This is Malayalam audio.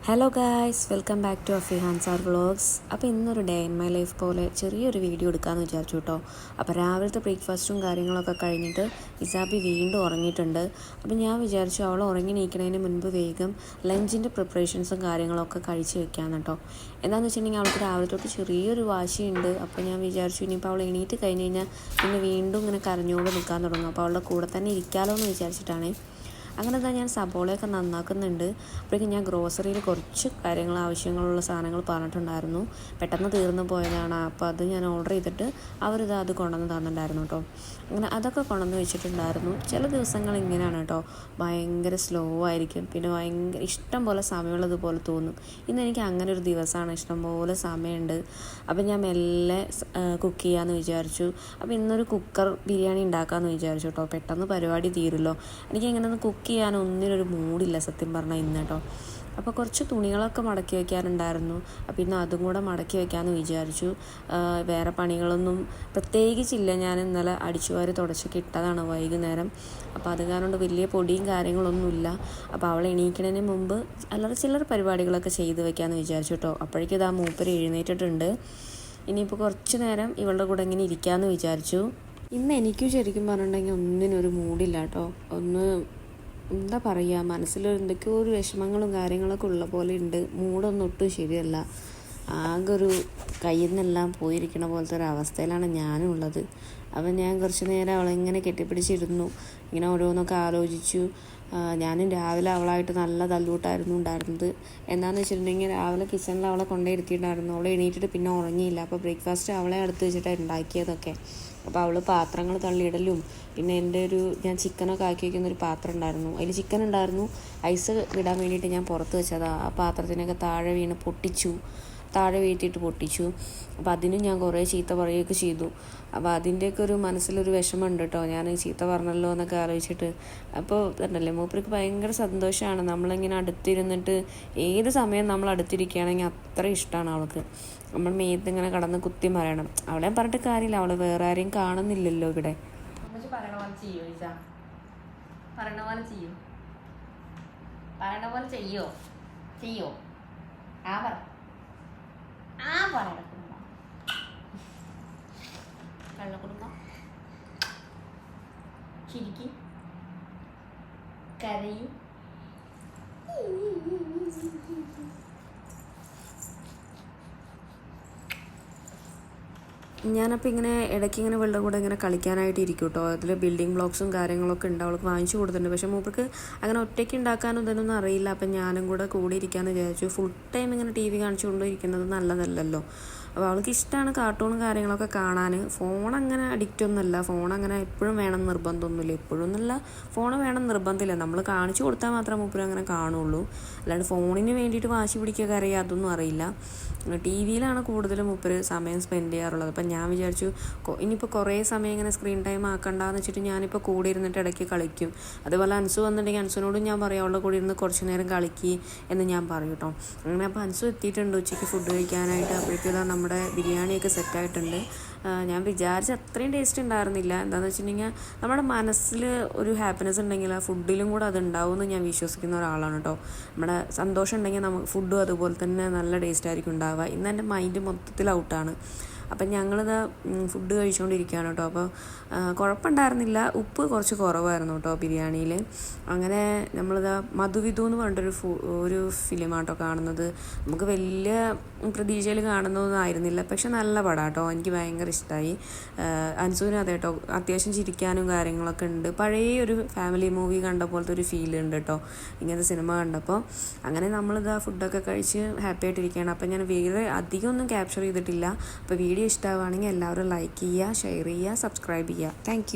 Hello guys, welcome back to അഫിഹാൻസാർ വ്ളോഗ്സ്. അപ്പോൾ ഇന്നൊരു ഡേ ഇൻ മൈ ലൈഫ് പോലെ ചെറിയൊരു വീഡിയോ എടുക്കാമെന്ന് വിചാരിച്ചു കേട്ടോ. അപ്പോൾ രാവിലത്തെ ബ്രേക്ക്ഫാസ്റ്റും കാര്യങ്ങളൊക്കെ കഴിഞ്ഞിട്ട് ഇസാബി വീണ്ടും ഉറങ്ങിയിട്ടുണ്ട്. അപ്പോൾ ഞാൻ വിചാരിച്ചു അവൾ ഉറങ്ങി നീക്കുന്നതിന് മുൻപ് വേഗം ലഞ്ചിൻ്റെ പ്രിപ്പറേഷൻസും കാര്യങ്ങളൊക്കെ കഴിച്ച് വെക്കാമെന്ന് കേട്ടോ. എന്താണെന്ന് വെച്ചിട്ടുണ്ടെങ്കിൽ അവൾക്ക് രാവിലെ തൊട്ട് ചെറിയൊരു വാശിയുണ്ട്. അപ്പോൾ ഞാൻ വിചാരിച്ചു ഇനിയിപ്പോൾ അവൾ എണീറ്റ് കഴിഞ്ഞ് കഴിഞ്ഞാൽ പിന്നെ വീണ്ടും ഇങ്ങനെ കരഞ്ഞോട് നിൽക്കാൻ തുടങ്ങും. അപ്പോൾ അവളുടെ കൂടെ തന്നെ ഇരിക്കാമല്ലോ എന്ന് വിചാരിച്ചിട്ടാണ്. അങ്ങനെ തന്നെ ഞാൻ സബോളയൊക്കെ നന്നാക്കുന്നുണ്ട്. അപ്പോഴേക്കും ഞാൻ ഗ്രോസറിയിൽ കുറച്ച് കാര്യങ്ങൾ ആവശ്യങ്ങളുള്ള സാധനങ്ങൾ പറഞ്ഞിട്ടുണ്ടായിരുന്നു. പെട്ടെന്ന് തീർന്നു പോയതാണ്. അപ്പോൾ അത് ഞാൻ ഓർഡർ ചെയ്തിട്ട് അത് കൊണ്ടുവന്ന് തന്നിട്ടുണ്ടായിരുന്നു കേട്ടോ. അങ്ങനെ അതൊക്കെ കൊണ്ടുവന്ന് വെച്ചിട്ടുണ്ടായിരുന്നു. ചില ദിവസങ്ങൾ ഇങ്ങനെയാണ് കേട്ടോ, ഭയങ്കര സ്ലോ ആയിരിക്കും, പിന്നെ ഭയങ്കര ഇഷ്ടം പോലെ സമയമുള്ളതുപോലെ തോന്നും. ഇന്ന് എനിക്ക് അങ്ങനെ ഒരു ദിവസമാണ്, ഇഷ്ടംപോലെ സമയമുണ്ട്. അപ്പം ഞാൻ മെല്ലെ കുക്ക് ചെയ്യാമെന്ന് വിചാരിച്ചു. അപ്പോൾ ഇന്നൊരു കുക്കർ ബിരിയാണി ഉണ്ടാക്കാമെന്ന് വിചാരിച്ചു കേട്ടോ. പെട്ടെന്ന് പരിപാടി തീരുമല്ലോ. എനിക്ക് ഇങ്ങനെ ഒന്ന് കുക്ക് ചെയ്യാൻ ഒന്നിനൊരു മൂഡില്ല സത്യം പറഞ്ഞാൽ ഇന്ന് കേട്ടോ. അപ്പോൾ കുറച്ച് തുണികളൊക്കെ മടക്കി വയ്ക്കാനുണ്ടായിരുന്നു. അപ്പോൾ ഇന്ന് അതും കൂടെ മടക്കി വയ്ക്കാമെന്ന് വിചാരിച്ചു. വേറെ പണികളൊന്നും പ്രത്യേകിച്ചില്ല. ഞാൻ ഇന്നലെ അടിച്ചുവാരി തുടച്ചൊക്കെ ഇട്ടതാണ് വൈകുന്നേരം. അപ്പോൾ അത് കാരണം വലിയ പൊടിയും കാര്യങ്ങളൊന്നുമില്ല. അപ്പോൾ അവൾ എണീക്കുന്നതിന് മുമ്പ് അല്ലാതെ ചില്ലറ പരിപാടികളൊക്കെ ചെയ്ത് വെക്കാമെന്ന് വിചാരിച്ചു കേട്ടോ. അപ്പോഴേക്കും ഇതാ മൂപ്പര് എഴുന്നേറ്റിട്ടുണ്ട്. ഇനിയിപ്പോൾ കുറച്ച് നേരം ഇവളുടെ കൂടെ ഇങ്ങനെ ഇരിക്കാമെന്ന് വിചാരിച്ചു. ഇന്ന് എനിക്കും ശരിക്കും പറഞ്ഞിട്ടുണ്ടെങ്കിൽ ഒന്നിനൊരു മൂഡില്ല കേട്ടോ. എന്താ പറയുക, മനസ്സിൽ എന്തൊക്കെയോ ഒരു വിഷമങ്ങളും കാര്യങ്ങളൊക്കെ ഉള്ള പോലെ ഉണ്ട്. മൂടൊന്നും ഒട്ടും ശരിയല്ല. ആകെ ഒരു കയ്യിൽ നിന്നെല്ലാം പോയിരിക്കണ പോലത്തെ ഒരു അവസ്ഥയിലാണ് ഞാനും ഉള്ളത്. അപ്പം ഞാൻ കുറച്ച് നേരം അവളെ ഇങ്ങനെ കെട്ടിപ്പിടിച്ചിരുന്നു, ഇങ്ങനെ ഓരോന്നൊക്കെ ആലോചിച്ചു. ഞാനും രാവിലെ അവളായിട്ട് നല്ല തല്ലൂട്ടായിരുന്നു ഉണ്ടായിരുന്നത്. എന്താണെന്ന് വെച്ചിട്ടുണ്ടെങ്കിൽ രാവിലെ കിച്ചണിൽ അവളെ കൊണ്ടുപോയിരുത്തിയിട്ടുണ്ടായിരുന്നു. അവളെ എണീറ്റിട്ട് പിന്നെ ഉറങ്ങിയില്ല. അപ്പോൾ ബ്രേക്ക്ഫാസ്റ്റ് അവളെ അടുത്ത് വെച്ചിട്ടാണ് ഉണ്ടാക്കിയതൊക്കെ. അപ്പോൾ അവൾ പാത്രങ്ങൾ തള്ളിയിടലും, പിന്നെ ഞാൻ ചിക്കനൊക്കെ ആക്കി വയ്ക്കുന്നൊരു പാത്രം ഉണ്ടായിരുന്നു. അതിൽ ചിക്കൻ ഉണ്ടായിരുന്നു. ഐസ് ഇടാൻ വേണ്ടിയിട്ട് ഞാൻ പുറത്ത് വെച്ചതാണ്. ആ പാത്രത്തിനൊക്കെ താഴെ വീഴ്ത്തിയിട്ട് പൊട്ടിച്ചു. അപ്പോൾ അതിനും ഞാൻ കുറേ ചീത്ത പറയുകയൊക്കെ ചെയ്തു. അപ്പോൾ അതിൻ്റെയൊക്കെ ഒരു മനസ്സിലൊരു വിഷമമുണ്ട് കേട്ടോ, ഞാൻ ചീത്ത പറഞ്ഞല്ലോ എന്നൊക്കെ ആലോചിച്ചിട്ട്. അപ്പോൾ തന്നല്ലേ മൂപ്പർക്ക് ഭയങ്കര സന്തോഷമാണ് നമ്മളിങ്ങനെ അടുത്തിരുന്നിട്ട്. ഏത് സമയം നമ്മൾ അടുത്തിരിക്കുകയാണെങ്കിൽ അത്ര ഇഷ്ടമാണ് അവൾക്ക്. നമ്മൾ മേത്തിങ്ങനെ കടന്ന് കുത്തി മറയണം. അവളെ പറഞ്ഞിട്ട് കാര്യമില്ല, അവൾ വേറെ ആരെയും കാണുന്നില്ലല്ലോ ഇവിടെ. പറയണ പോലെ ചെയ്യോ കള്ളക്കുടുംബം ചിരിക്കും, കരയും. ഞാനപ്പോൾ ഇടയ്ക്ക് ഇവളുടെ കൂടെ കളിക്കാനായിട്ട് ഇരിക്കും കേട്ടോ. അതിൽ ബിൽഡിംഗ് ബ്ലോക്സും കാര്യങ്ങളൊക്കെ ഉണ്ട്, അവൾക്ക് വാങ്ങിച്ചു കൊടുത്തിട്ടുണ്ട്. പക്ഷേ മൂപ്പർക്ക് അങ്ങനെ ഒറ്റയ്ക്ക് ഉണ്ടാക്കാനും ഇതൊന്നും അറിയില്ല. അപ്പം ഞാനും കൂടെ ഇരിക്കാമെന്ന് വിചാരിച്ചു. Full time TV കാണിച്ചുകൊണ്ടിരിക്കുന്നത് നല്ലതല്ലല്ലോ. അപ്പോൾ അവൾക്ക് ഇഷ്ടമാണ് കാർട്ടൂണും കാര്യങ്ങളൊക്കെ കാണാൻ. ഫോൺ അങ്ങനെ അഡിക്റ്റ് ഒന്നുമല്ല. ഫോൺ അങ്ങനെ എപ്പോഴും വേണം നിർബന്ധമൊന്നുമില്ല. എപ്പോഴും ഒന്നുമില്ല, ഫോൺ വേണം നിർബന്ധമില്ല. നമ്മൾ കാണിച്ചു കൊടുത്താൽ മാത്രമേ മൂപ്പര് അങ്ങനെ കാണുള്ളൂ. അല്ലാണ്ട് ഫോണിന് വേണ്ടിയിട്ട് വാശി പിടിക്കുക കരയുക അതൊന്നും അറിയില്ല. TV കൂടുതൽ മൂപ്പര് സമയം സ്പെൻഡ് ചെയ്യാറുള്ളത്. അപ്പം ഞാൻ വിചാരിച്ചു ഇനിയിപ്പോൾ കുറേ സമയം ഇങ്ങനെ സ്ക്രീൻ ടൈം ആക്കണ്ടെന്ന് വെച്ചിട്ട് ഞാനിപ്പോൾ കൂടെ ഇരുന്നിട്ട് ഇടയ്ക്ക് കളിക്കും. അതുപോലെ അൻസു വന്നിട്ടുണ്ടെങ്കിൽ അൻസുവിനോടും ഞാൻ പറയും അവളുടെ കൂടെ ഇരുന്ന് കുറച്ച് നേരം കളിക്കുക എന്ന് ഞാൻ പറയും കേട്ടോ. അങ്ങനെ അപ്പോൾ അൻസു എത്തിയിട്ടുണ്ട് ഉച്ചയ്ക്ക് ഫുഡ് കഴിക്കാനായിട്ട്. അപ്പോഴേക്കും നമ്മുടെ ബിരിയാണിയൊക്കെ സെറ്റായിട്ടുണ്ട്. ഞാൻ വിചാരിച്ച അത്രയും ടേസ്റ്റ് ഉണ്ടായിരുന്നില്ല. എന്താണെന്ന് വെച്ചിട്ടുണ്ടെങ്കിൽ നമ്മുടെ മനസ്സിൽ ഒരു ഹാപ്പിനെസ് ഉണ്ടെങ്കിൽ ആ ഫുഡിലും കൂടെ അത് ഉണ്ടാവുമെന്ന് ഞാൻ വിശ്വസിക്കുന്ന ഒരാളാണ് കേട്ടോ. നമ്മുടെ സന്തോഷം ഉണ്ടെങ്കിൽ നമുക്ക് ഫുഡും അതുപോലെ തന്നെ നല്ല ടേസ്റ്റ് ആയിരിക്കും ഉണ്ടാവുക. ഇന്ന് എൻ്റെ മൈൻഡ് മൊത്തത്തിൽ ഔട്ടാണ്. അപ്പം ഞങ്ങളിത് ഫുഡ് കഴിച്ചുകൊണ്ടിരിക്കുകയാണ് കേട്ടോ. അപ്പോൾ കുഴപ്പമുണ്ടായിരുന്നില്ല, ഉപ്പ് കുറച്ച് കുറവായിരുന്നു കേട്ടോ ബിരിയാണിയിൽ. അങ്ങനെ നമ്മളിത് മധുവിധു എന്ന് പറഞ്ഞിട്ടൊരു ഫിലിമാണ് കേട്ടോ കാണുന്നത്. നമുക്ക് വലിയ പ്രതീക്ഷയിൽ കാണുന്നതൊന്നും ആയിരുന്നില്ല, പക്ഷെ നല്ല പടം കേട്ടോ, എനിക്ക് ഭയങ്കര ഇഷ്ടമായി. അൻസുവിനും അതെ കേട്ടോ, അത്യാവശ്യം ചിരിക്കാനും കാര്യങ്ങളൊക്കെ ഉണ്ട്. പഴയ ഒരു ഫാമിലി മൂവി കണ്ട പോലത്തെ ഒരു ഫീൽ ഉണ്ട് കേട്ടോ ഇങ്ങനത്തെ സിനിമ കണ്ടപ്പോൾ. അങ്ങനെ നമ്മളിത് ഫുഡൊക്കെ കഴിച്ച് ഹാപ്പി ആയിട്ടിരിക്കുകയാണ്. അപ്പം ഞാൻ വേറെ അധികമൊന്നും ക്യാപ്ചർ ചെയ്തിട്ടില്ല. അപ്പോൾ വീഡിയോ ഇഷ്ടമാവുകയാണെങ്കിൽ എല്ലാവരും ലൈക്ക് ചെയ്യുക, ഷെയർ ചെയ്യുക, സബ്സ്ക്രൈബ് ചെയ്യുക. താങ്ക്